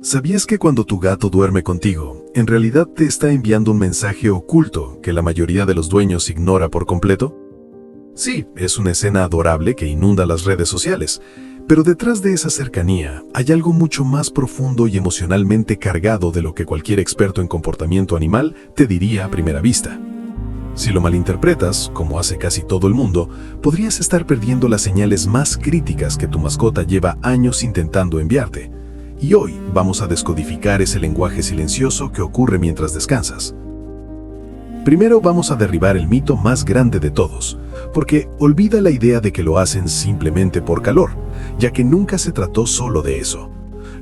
¿Sabías que cuando tu gato duerme contigo, en realidad te está enviando un mensaje oculto que la mayoría de los dueños ignora por completo? Sí, es una escena adorable que inunda las redes sociales, pero detrás de esa cercanía hay algo mucho más profundo y emocionalmente cargado de lo que cualquier experto en comportamiento animal te diría a primera vista. Si lo malinterpretas, como hace casi todo el mundo, podrías estar perdiendo las señales más críticas que tu mascota lleva años intentando enviarte. Y hoy vamos a descodificar ese lenguaje silencioso que ocurre mientras descansas. Primero vamos a derribar el mito más grande de todos, porque olvida la idea de que lo hacen simplemente por calor, ya que nunca se trató solo de eso.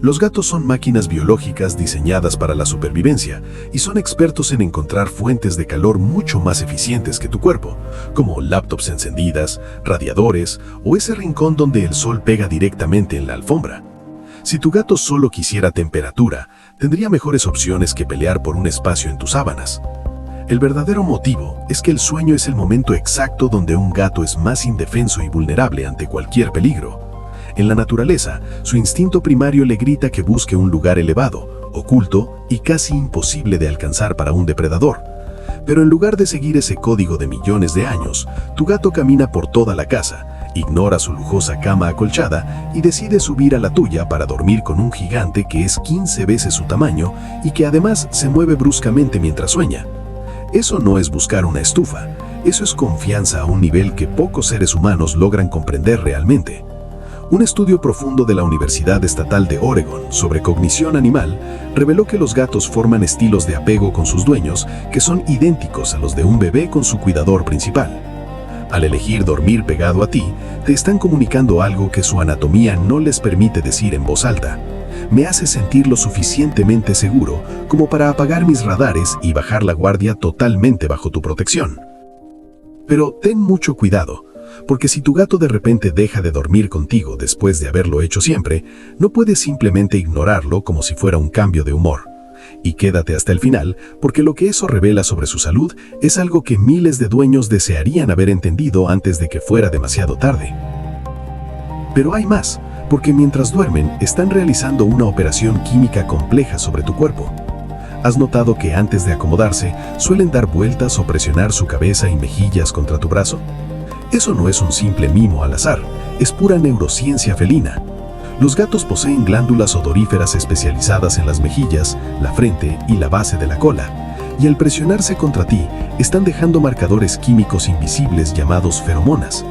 Los gatos son máquinas biológicas diseñadas para la supervivencia y son expertos en encontrar fuentes de calor mucho más eficientes que tu cuerpo, como laptops encendidas, radiadores o ese rincón donde el sol pega directamente en la alfombra. Si tu gato solo quisiera temperatura, tendría mejores opciones que pelear por un espacio en tus sábanas. El verdadero motivo es que el sueño es el momento exacto donde un gato es más indefenso y vulnerable ante cualquier peligro. En la naturaleza, su instinto primario le grita que busque un lugar elevado, oculto y casi imposible de alcanzar para un depredador. Pero en lugar de seguir ese código de millones de años, tu gato camina por toda la casa, ignora su lujosa cama acolchada y decide subir a la tuya para dormir con un gigante que es 15 veces su tamaño y que además se mueve bruscamente mientras sueña. Eso no es buscar una estufa, eso es confianza a un nivel que pocos seres humanos logran comprender realmente. Un estudio profundo de la Universidad Estatal de Oregon sobre cognición animal reveló que los gatos forman estilos de apego con sus dueños que son idénticos a los de un bebé con su cuidador principal. Al elegir dormir pegado a ti, te están comunicando algo que su anatomía no les permite decir en voz alta. Me hace sentir lo suficientemente seguro como para apagar mis radares y bajar la guardia totalmente bajo tu protección. Pero ten mucho cuidado, porque si tu gato de repente deja de dormir contigo después de haberlo hecho siempre, no puedes simplemente ignorarlo como si fuera un cambio de humor. Y quédate hasta el final, porque lo que eso revela sobre su salud es algo que miles de dueños desearían haber entendido antes de que fuera demasiado tarde. Pero hay más, porque mientras duermen están realizando una operación química compleja sobre tu cuerpo. ¿Has notado que antes de acomodarse suelen dar vueltas o presionar su cabeza y mejillas contra tu brazo? Eso no es un simple mimo al azar, es pura neurociencia felina. Los gatos poseen glándulas odoríferas especializadas en las mejillas, la frente y la base de la cola, y al presionarse contra ti, están dejando marcadores químicos invisibles llamados feromonas.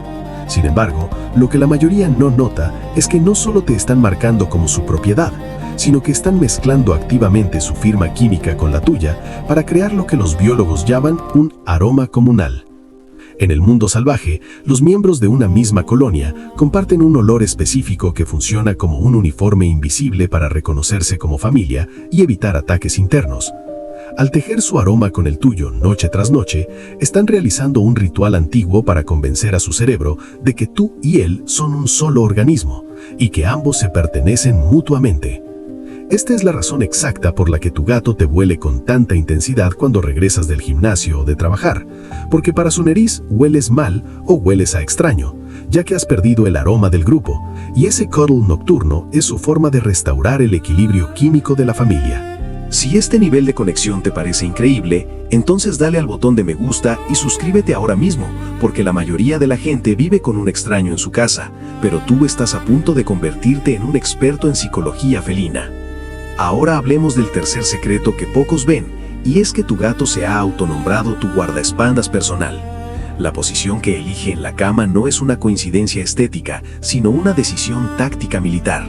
Sin embargo, lo que la mayoría no nota es que no solo te están marcando como su propiedad, sino que están mezclando activamente su firma química con la tuya para crear lo que los biólogos llaman un aroma comunal. En el mundo salvaje, los miembros de una misma colonia comparten un olor específico que funciona como un uniforme invisible para reconocerse como familia y evitar ataques internos. Al tejer su aroma con el tuyo noche tras noche, están realizando un ritual antiguo para convencer a su cerebro de que tú y él son un solo organismo y que ambos se pertenecen mutuamente. Esta es la razón exacta por la que tu gato te huele con tanta intensidad cuando regresas del gimnasio o de trabajar, porque para su nariz hueles mal o hueles a extraño, ya que has perdido el aroma del grupo, y ese cuddle nocturno es su forma de restaurar el equilibrio químico de la familia. Si este nivel de conexión te parece increíble, entonces dale al botón de me gusta y suscríbete ahora mismo, porque la mayoría de la gente vive con un extraño en su casa, pero tú estás a punto de convertirte en un experto en psicología felina. Ahora hablemos del tercer secreto que pocos ven, y es que tu gato se ha autonombrado tu guardaespaldas personal. La posición que elige en la cama no es una coincidencia estética, sino una decisión táctica militar.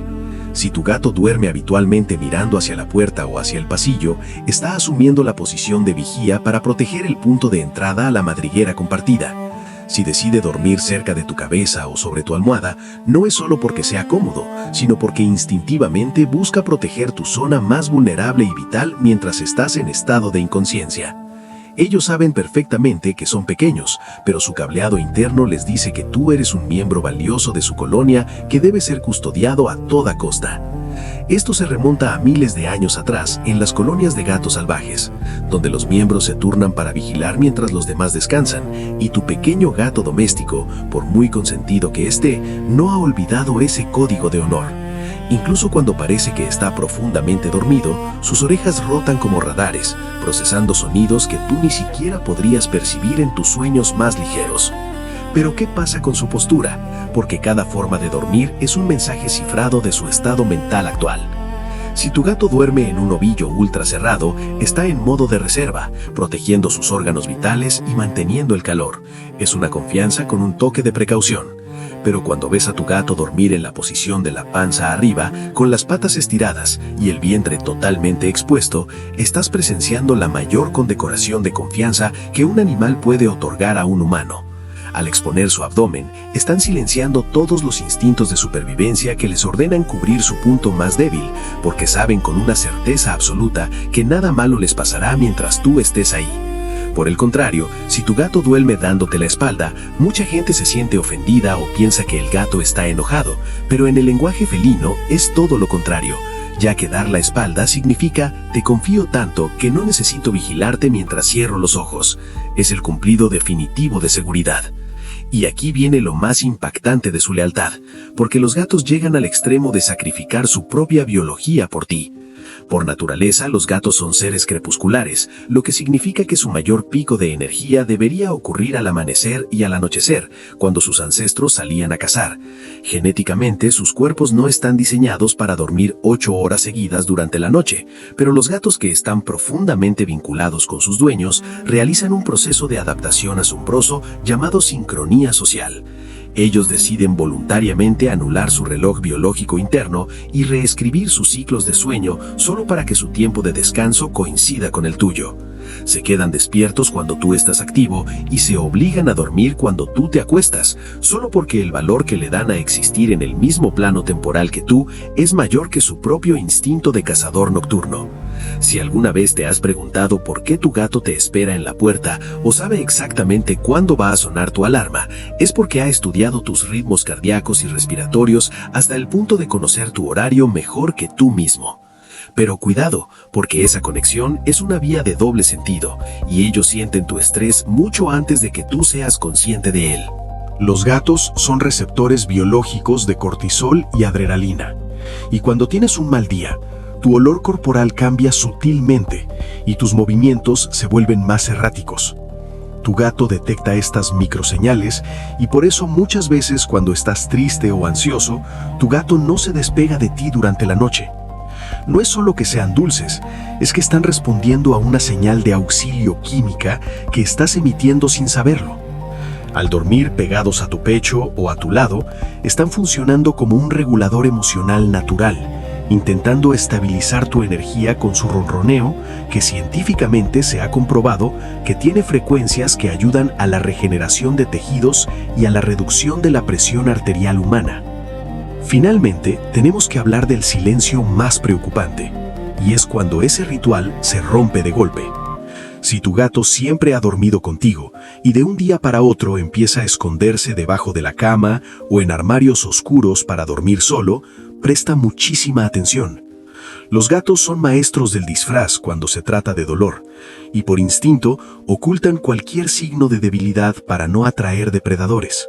Si tu gato duerme habitualmente mirando hacia la puerta o hacia el pasillo, está asumiendo la posición de vigía para proteger el punto de entrada a la madriguera compartida. Si decide dormir cerca de tu cabeza o sobre tu almohada, no es solo porque sea cómodo, sino porque instintivamente busca proteger tu zona más vulnerable y vital mientras estás en estado de inconsciencia. Ellos saben perfectamente que son pequeños, pero su cableado interno les dice que tú eres un miembro valioso de su colonia que debe ser custodiado a toda costa. Esto se remonta a miles de años atrás en las colonias de gatos salvajes, donde los miembros se turnan para vigilar mientras los demás descansan, y tu pequeño gato doméstico, por muy consentido que esté, no ha olvidado ese código de honor. Incluso cuando parece que está profundamente dormido, sus orejas rotan como radares, procesando sonidos que tú ni siquiera podrías percibir en tus sueños más ligeros. Pero ¿qué pasa con su postura? Porque cada forma de dormir es un mensaje cifrado de su estado mental actual. Si tu gato duerme en un ovillo ultra cerrado, está en modo de reserva, protegiendo sus órganos vitales y manteniendo el calor. Es una confianza con un toque de precaución. Pero cuando ves a tu gato dormir en la posición de la panza arriba, con las patas estiradas y el vientre totalmente expuesto, estás presenciando la mayor condecoración de confianza que un animal puede otorgar a un humano. Al exponer su abdomen, están silenciando todos los instintos de supervivencia que les ordenan cubrir su punto más débil, porque saben con una certeza absoluta que nada malo les pasará mientras tú estés ahí. Por el contrario, si tu gato duerme dándote la espalda, mucha gente se siente ofendida o piensa que el gato está enojado, pero en el lenguaje felino es todo lo contrario, ya que dar la espalda significa te confío tanto que no necesito vigilarte mientras cierro los ojos. Es el cumplido definitivo de seguridad. Y aquí viene lo más impactante de su lealtad, porque los gatos llegan al extremo de sacrificar su propia biología por ti. Por naturaleza, los gatos son seres crepusculares, lo que significa que su mayor pico de energía debería ocurrir al amanecer y al anochecer, cuando sus ancestros salían a cazar. Genéticamente, sus cuerpos no están diseñados para dormir 8 horas seguidas durante la noche, pero los gatos que están profundamente vinculados con sus dueños realizan un proceso de adaptación asombroso llamado sincronía social. Ellos deciden voluntariamente anular su reloj biológico interno y reescribir sus ciclos de sueño solo para que su tiempo de descanso coincida con el tuyo. Se quedan despiertos cuando tú estás activo y se obligan a dormir cuando tú te acuestas, solo porque el valor que le dan a existir en el mismo plano temporal que tú es mayor que su propio instinto de cazador nocturno. Si alguna vez te has preguntado por qué tu gato te espera en la puerta o sabe exactamente cuándo va a sonar tu alarma, es porque ha estudiado tus ritmos cardíacos y respiratorios hasta el punto de conocer tu horario mejor que tú mismo. Pero cuidado, porque esa conexión es una vía de doble sentido, y ellos sienten tu estrés mucho antes de que tú seas consciente de él. Los gatos son receptores biológicos de cortisol y adrenalina, y cuando tienes un mal día, tu olor corporal cambia sutilmente y tus movimientos se vuelven más erráticos. Tu gato detecta estas microseñales y por eso muchas veces cuando estás triste o ansioso, tu gato no se despega de ti durante la noche. No es solo que sean dulces, es que están respondiendo a una señal de auxilio química que estás emitiendo sin saberlo. Al dormir pegados a tu pecho o a tu lado, están funcionando como un regulador emocional natural, intentando estabilizar tu energía con su ronroneo, que científicamente se ha comprobado que tiene frecuencias que ayudan a la regeneración de tejidos y a la reducción de la presión arterial humana. Finalmente, tenemos que hablar del silencio más preocupante, y es cuando ese ritual se rompe de golpe. Si tu gato siempre ha dormido contigo y de un día para otro empieza a esconderse debajo de la cama o en armarios oscuros para dormir solo, presta muchísima atención. Los gatos son maestros del disfraz cuando se trata de dolor, y por instinto ocultan cualquier signo de debilidad para no atraer depredadores.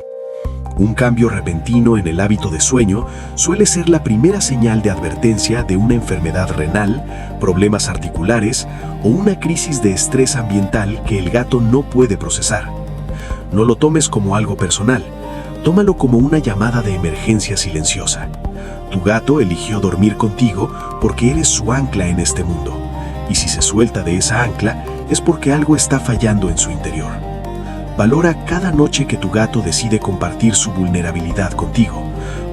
Un cambio repentino en el hábito de sueño suele ser la primera señal de advertencia de una enfermedad renal, problemas articulares o una crisis de estrés ambiental que el gato no puede procesar. No lo tomes como algo personal, tómalo como una llamada de emergencia silenciosa. Tu gato eligió dormir contigo porque eres su ancla en este mundo, y si se suelta de esa ancla es porque algo está fallando en su interior. Valora cada noche que tu gato decide compartir su vulnerabilidad contigo,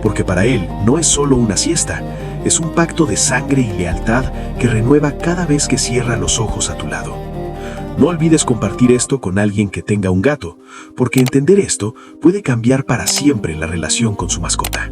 porque para él no es solo una siesta, es un pacto de sangre y lealtad que renueva cada vez que cierra los ojos a tu lado. No olvides compartir esto con alguien que tenga un gato, porque entender esto puede cambiar para siempre la relación con su mascota.